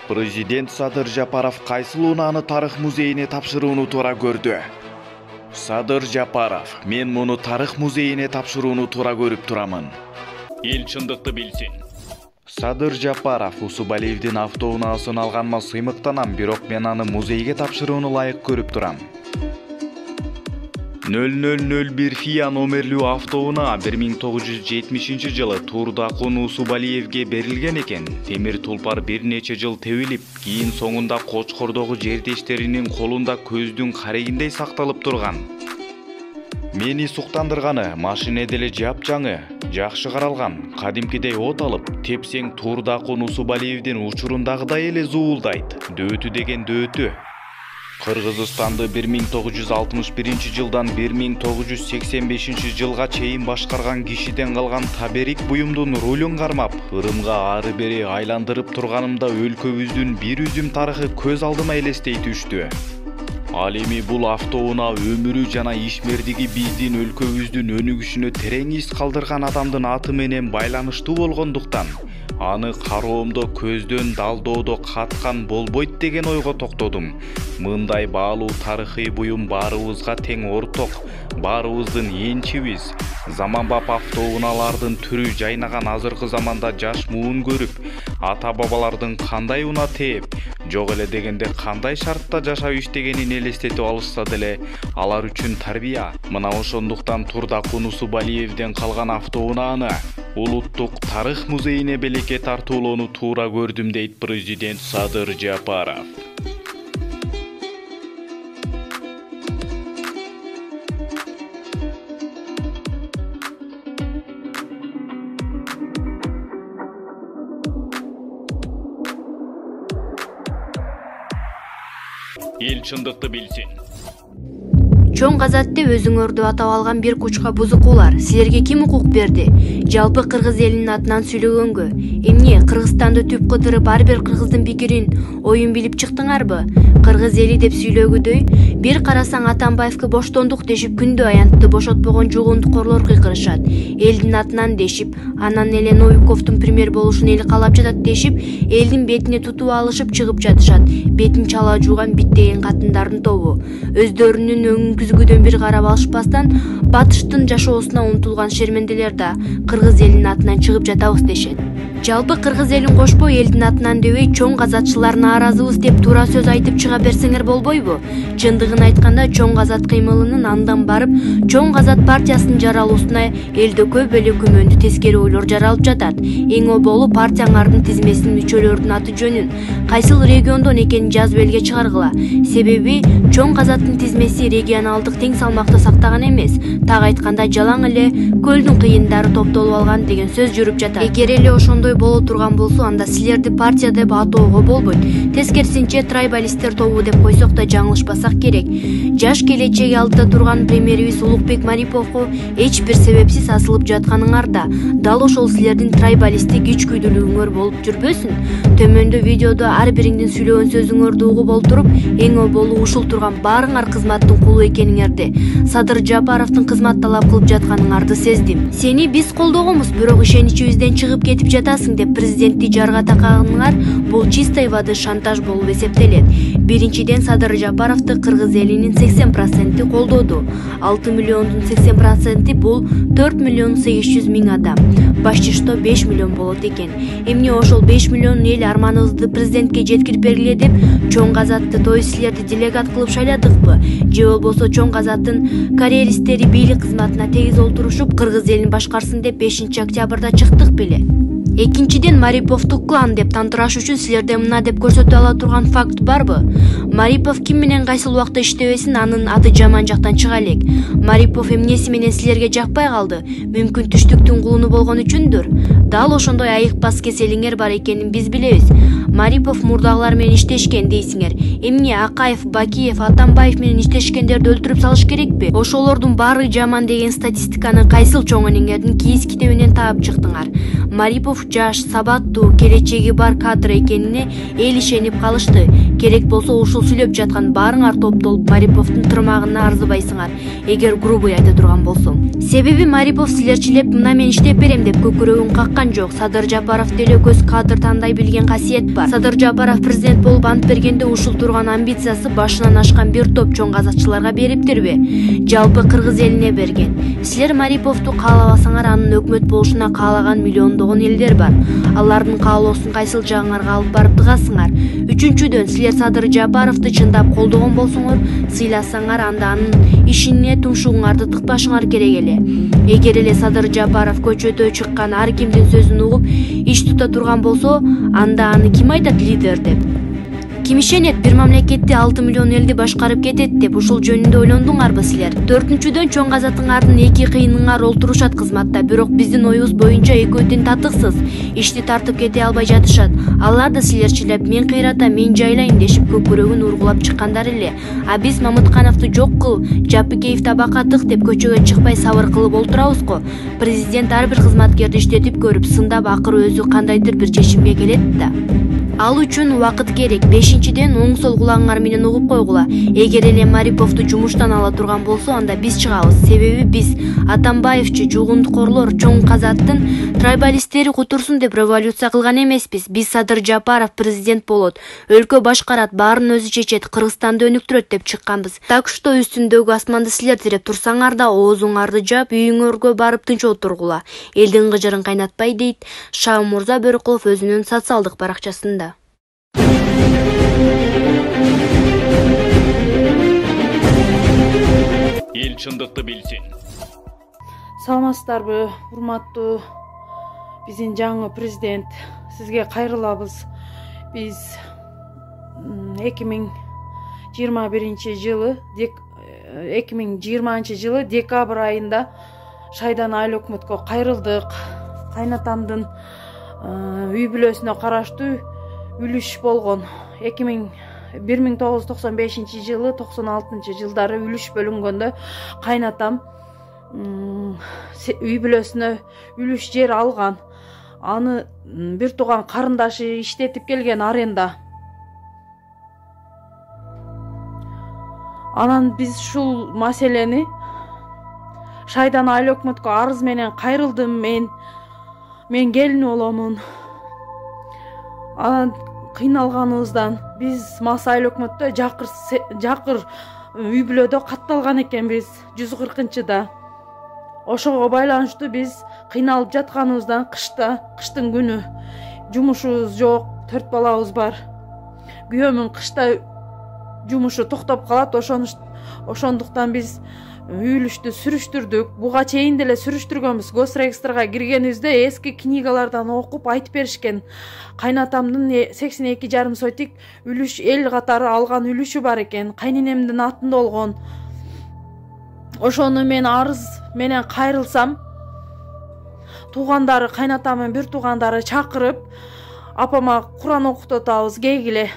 Президент Садыр Жапаров кайсыл унааны тарых музейине тапшырууну туура көрдү? Садыр Жапаров, мен муну тарых музейине тапшырууну туура көрүп турамын. Эл чындыкты билсин. Садыр Жапаров Усубалиевдин автоунаасын алганма сыймыктанам, бирок мен аны музейге тапшырууну лайык көрүп турам. 0001 ФИА номерлүү автоунаа 1970 жылы Турдакун Усубалиевге берилген экен. Темир тулпар бир нече жыл тебилип, кийин соңунда Кочкордогу жердештеринин колунда көздүн карегиндей сакталып турган. Мени суктандырганы, машина деле жапжаңы, жакшы каралган, кадимкидей от алып, тепсең Турдакун Усубалиевдин учурундагыдай эле зуулдайт. Дөөтү деген дөөтү. Кыргызстанды 1961 жылдан 1985 жылга чейин башкарган кишиден калган таберик буюмдун рулун кармап, Ырымга ары-бери айландырып турганымда өлкөбүздүн бир үзүм тарыхы көз алдыма элестей түштү. Ал эми бул автоунаа өмүрү жана ишмердиги биздин өлкөбүздүн өнүгүшүнө терең из калдырган адамдын аты менен байланыштуу болгондуктан, аны кароомдо көздөн далдоодо каткан болбойт деген ойго токтодум. Мындай баалуу тарыхый буюм баарыбызга тең орток, баарыбыздын энчибиз. Заманбап автоунаалардын түрү жайнаган азыркы заманда жаш муун көрүп, ата-бабалардын кандай унаа тээп, жок эле дегенде кандай шартта жашап иштегенин элестетип алышса деле, алар үчүн тарбия. Мына ошондуктан Турдакун Усубалиевден калган автоунааны улуттук тарых музейине белекке тартуулоону туура көрдүм, дейт президент Садыр Жапаров. Эл чындыкты билсин. Чоң Казат деп өзүңөрдү атап алган бир кучка бузукулар силерге ким укук берди? Жалпы кыргыз элинин атынан сүйлөгөнгө. Эмне, Кыргызстанды түп кыдырып ар бир кыргыздын пикирин, оюн билип чыктыңарбы? Кыргыз эли деп сүйлөгүдөй, бир карасаң Атамбаевге боштондук дешип күндө аянтты бошотпогон жугунткорлор кыйкырышат. Элдин атынан дешип, анан эле Новиковдун премьер болушун эл каалап жатат дешип, элдин бетине тутуп алышып чыгып жатышат. Бетин чала жууган биттеген катындардын тобу. Өздөрүнүн өңкүзгүдөн бир карап алышпастан, батыштын жашоосуна умтулган шерменделер да кыргыз элинин атынан чыгып жатабыз дешет. Жалпы кыргыз элин кошпой элдин атынан дебей, чоң казатчылар нааразыбыз деп туура сөз айтып чыга берсеңер болбойбу? Чындыгын айтканда, чоң казат кыймылынын андан барып, чоң казат партиясынын жаралуусуна элде көп эле күмөндүү тескери ойлор жаралып жатат. Эң оболу партияңардын тизмесинин мүчөлөрүнүн аты жөнүн, кайсыл региондон экенин жазып элге чыгаргыла. Себеби чоң казаттын тизмеси регионалдык тең салмакты сактаган эмес. Так айтканда, жалаң эле көлдүн кыйындары топтолуп алган деген сөз жүрүп жатат. Эгер эле ошондой боло турган болсо, анда силерди партия деп атоого болбойт. Тескерисинче трайбалисттер тобу деп койсок да жаңылышпасак керек. Жаш келечеги алдыда турган премьерибиз Улукбек Мариповго эч бир себепсиз асылып жатканыңарда, дал ошол силердин трайбалисттик күчкүйдүүлүгүңөр болуп жүрбөсүн. Төмөндө видеодо ар бириңдин сүйлөгөн сөзүңөрдү угуп олтуруп, эң оболу ушул турган баарыңар кызматтын кулу экениңерди, Садыр Жапаровдун кызмат талап кылып жатканыңарды сездим. Сени биз колдогонбуз, бирок ишеничибизден чыгып кетип жатасың деп президентти жарга такаганыңар бул чистой воды шантаж болуп эсептелет. Биринчиден, Садыр Жапаровду кыргыз элинин 80% колдоду. 6 миллиондун 80% бул 4 миллион 800 000 адам. Башчышто 5 миллион болот экен. Эмне ошол 5 миллион эл арманыбызды президентке жеткирип бергиле деп чоң казатты той силерди делегат кылып шайладыкпы? Же болбосо чоң казаттын карьеристтери бийлик кызматына тегиз олтурушуп кыргыз элин башкарсын деп 5 октябрда чыктык беле? Экинчиден, Мариповду клан деп тантыраш үчүн силерде мына деп көрсөтө ала турган факт барбы? Марипов ким менен кайсыл убакта иштебесин, анын аты жаман жактан чыга элек. Марипов эмнеси менен силерге жакпай калды? Мүмкүн түштүктүн кулуну болгон үчүндүр. Дал ошондой айыкпас кеселиңер бар экенин биз билебиз. Марипов мурдагылар менен иштешкен дейсиңер. Эмне, Акаев, Бакиев, Атамбаев менен иштешкендерди өлтүрүп салыш керекпи? Ошолордун баары жаман деген статистиканы кайсыл чоң энеңердин кийиз китебинен таап чыктыңар? Марипов жаш, сабаттуу, келечеги бар кадр экенине эл ишенип калышты. Керек болсо ушул сүйлөп жаткан баарыңар топтолуп Мариповдун тырмагына арзыбайсыңар, эгер грубый айта турган болсом. Себеби Марипов силерчилеп мына мен иштеп берем деп көкүрөгүн каккан жок. Садыр Жапаров деле көз кадр тандай билген касиет бар. Садыр Жапаров президент болуп ант бергенде ушул турган амбициясы башынан ашкан бир топ чоң казакчыларга бериптирби? Жалпы кыргыз элине берген. Силер Мариповду каалабасаңар анын өкмөт болушуна каалаган миллиондогон элдер бар. Алардын каалоосун кайсыл жагыңарга алып барып тыгасыңар? Үчүнчүдөн, силер Садыр Жапаровду чындап колдогон болсоңор, сыйласаңар, анда анын ишине тумшугуңарды тыкпашыңар керек эле. Эгер эле Садыр Жапаров көчөдө чыккан ар кимдин сөзүн угуп иш тута турган болсо, анда аны ким айтат лидер деп? Ким ишенет бир мамлекетти 6 миллион элди башкарып кетет деп ушул жөнүндө ойлондуңарбы силер? Төртүнчүдөн, чоң казатыңардын эки кыйыныңар олтурушат кызматта, бирок биздин оюбуз боюнча экөө тең татыксыз ишти тартып кете албай жатышат. Алар да силерчилеп мен кыйратам, мен жайлайм дешип көкүрөгүн ургулап чыккандар эле. А биз Мамыткановду жок кыл, Жапыкеев табакка тык деп көчөгө чыкпай сабыр кылып олтурабыз го. Президент ар бир кызматкерди иштетип көрүп, сындап акыры өзү кандайдыр бир чечимге келет да. Ал үчүн убакыт керек. Бешинчиден, оң сол кулагыңар менен угуп койгула. Эгер эле Мариповду жумуштан ала турган болсо, анда биз чыгабыз. Себеби биз Атамбаевчи, жугунткорлор, чоң казаттын трайбалисттери кутурсун деп революция кылган эмеспиз. Биз Садыр Жапаров президент болот, өлкө башкарат, баарын өзү чечет, Кыргызстанды өнүктүрөт деп чыкканбыз. Так что үстүндөгү асманды силер тиреп турсаңар да, оозуңарды жаап, үйүңөргө барып тынч отургула. Элдин кыжырын кайнатпай, дейт Шамурза Бөркулов өзүнүн социалдык баракчасында. Эл чындыкты билсин. Саламатсыздарбы, урматтуу биздин жаңы президент, сизге кайрылабыз. Биз 2020 жылы декабрь айында Шайдан айыл өкмөткө кайрылдык. Кайнатамдын үй бүлөсүнө караштуу үлүш болгон. 1995 жылы 96 жылдары үлүш бөлүнгөндө кайнатам үй бүлөсүнө үлүш жер алган. Аны бир тууган карындашы иштетип келген аренда. Анан биз ушул маселени Шайдан айыл өкмөткө арыз менен кайрылдым. Мен келин боломун. Анан кыйналганыбыздан биз Мас айыл өкмөттө жакыр үй бүлөдө катталган экенбиз 140-да. Ошого байланыштуу биз кыйналып жатканыбыздан кыштын күнү жумушубуз жок, 4 балабыз бар. Күйөөмүн кышта жумушу токтоп калат, ошондуктан биз үйлүштү сүрүштүрдүк. Буга чейин деле сүрүштүргөнбүз. Госрегистрга киргенибизде эски книгалардан окуп айтып беришкен. Кайнатамдын 82,5 сотик үлүш эл катары алган үлүшү бар экен. Кайненемдин атында болгон. Ошону мен арыз менен кайрылсам, туугандары, кайнатамдын бир туугандары чакырып, апама Куран окутабыз кегиле.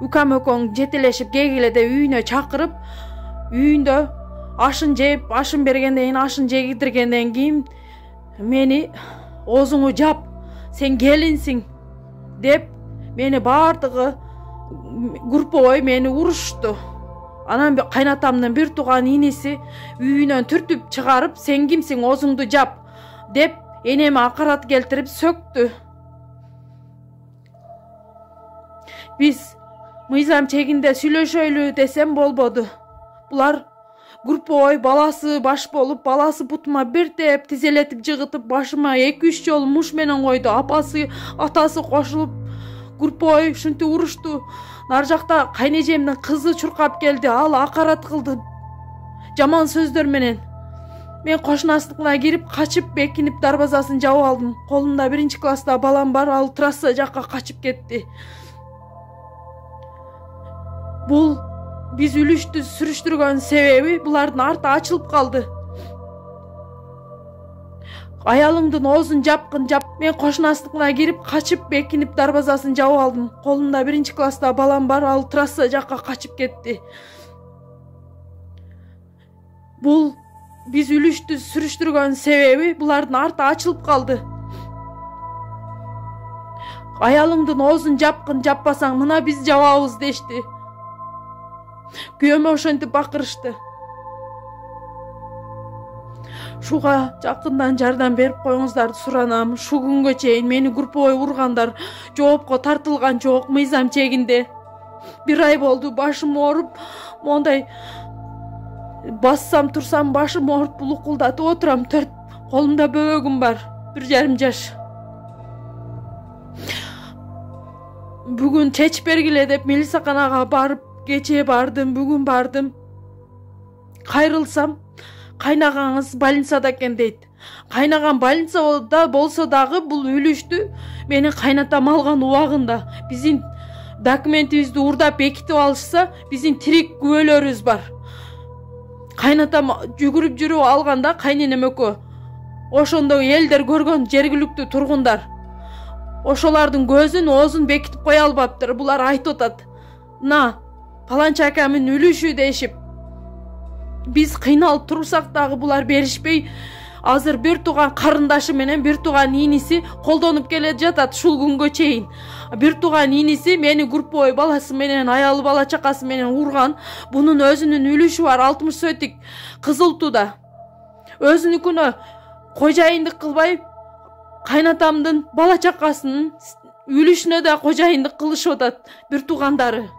Үкам экөөң жетелешип кегиледе үйүнө чакырып, үйүндө ашын жеп, ашын бергенден кийин, ашын жегидиргенден кийин мени оозуңу жап, сен келинсиң деп мени баардыгы групповой мени урушту. Анан кайнатамдын бир тууган иниси үйүнөн түртүп чыгарып, сен кимсиң, оозуңду жап деп энеме акарат келтирип сөктү. Биз мыйзам чегинде сүйлөшөйлү десем болбоду. Булар групповой баласы баш болуп, баласы бутума бир теп тизелетип жыгытып, башыма 2-3 жолу муш менен койду. Апасы, атасы кошулуп групповой ушинтип урушту. Нар жакта кайнежемдин кызы чуркап келди, ал акарат кылды жаман сөздөр менен. Мен кошунасына кирип, качып, бекинип дарбазасын жабып алдым. Колумда 1-класста балам бар, ал трасса жакка качып кетти. Бул биз үлүштү сүрүштүргөн себеби булардын арты ачылып калды. Аялыңдын оозун жапкын, мен кошунасына кирип, качып, бекинип дарбазасын жабып алдым. Колумда 1-класста балам бар, ал трасса жакка качып кетти. Бул биз үлүштү сүрүштүргөн себеби булардын арты ачылып калды. Аялыңдын оозун жапкын, жаппасаң мына биз жабабыз дешти. Күйөөмө ошентип бакырышты. Шуга жакындан жардам берип коюңуздарды суранам. Шу күнгө чейин мени групповой ургандар жоопко тартылган жок, мыйзам чегинде. 1 ай болду, башым ооруп, мондай бассам турсам башым ооруп булукулдатып отурам. 4 колумда бөбөгүм бар, 1,5 жаш. Бүгүн чечип бергиле деп милисаканага барып, кечээ бардым, бүгүн бардым. Кайрылсам, кайнагаңыз больницада экен дейт. Кайнагам больницада болсо дагы бул үлүштү менин кайнатам алган убагында. Биздин документибизди урдап бекитип алышса, биздин тирик күбөлөрүбүз бар. Кайнатам жүгүрүп жүрүп алганда кайненем экөө. Ошондо элдер көргөн жергиликтүү тургундар. Ошолардын көзүн, оозун бекитип кое албаптыр. Булар айтып атат. На, паланча акамын үлүшү дешип. Биз кыйналып турсак дагы булар беришпей, азыр бир тууган карындашы менен бир тууган иниси колдонуп келе жатат ушул күнгө чейин. Бир тууган иниси мени групповой баласы менен, аялы бала чакасы менен урган. Бунун өзүнүн үлүшү бар, 60 сотик Кызылтууда. Өзүнүкүнө кожайындык кылбай, кайнатамдын бала чакасынын үлүшүнө да кожайындык кылышып атат бир туугандары.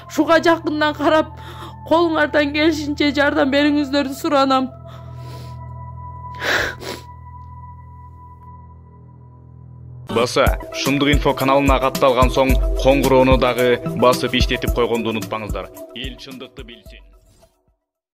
Шуга жакындан карап, колуңардан келишинче жардам бериңиздерди суранам. Баса, Шындык инфо каналына катталган соң коңгуроону дагы басып иштетип койгонду унутпаңыздар. Эл чындыкты билсин.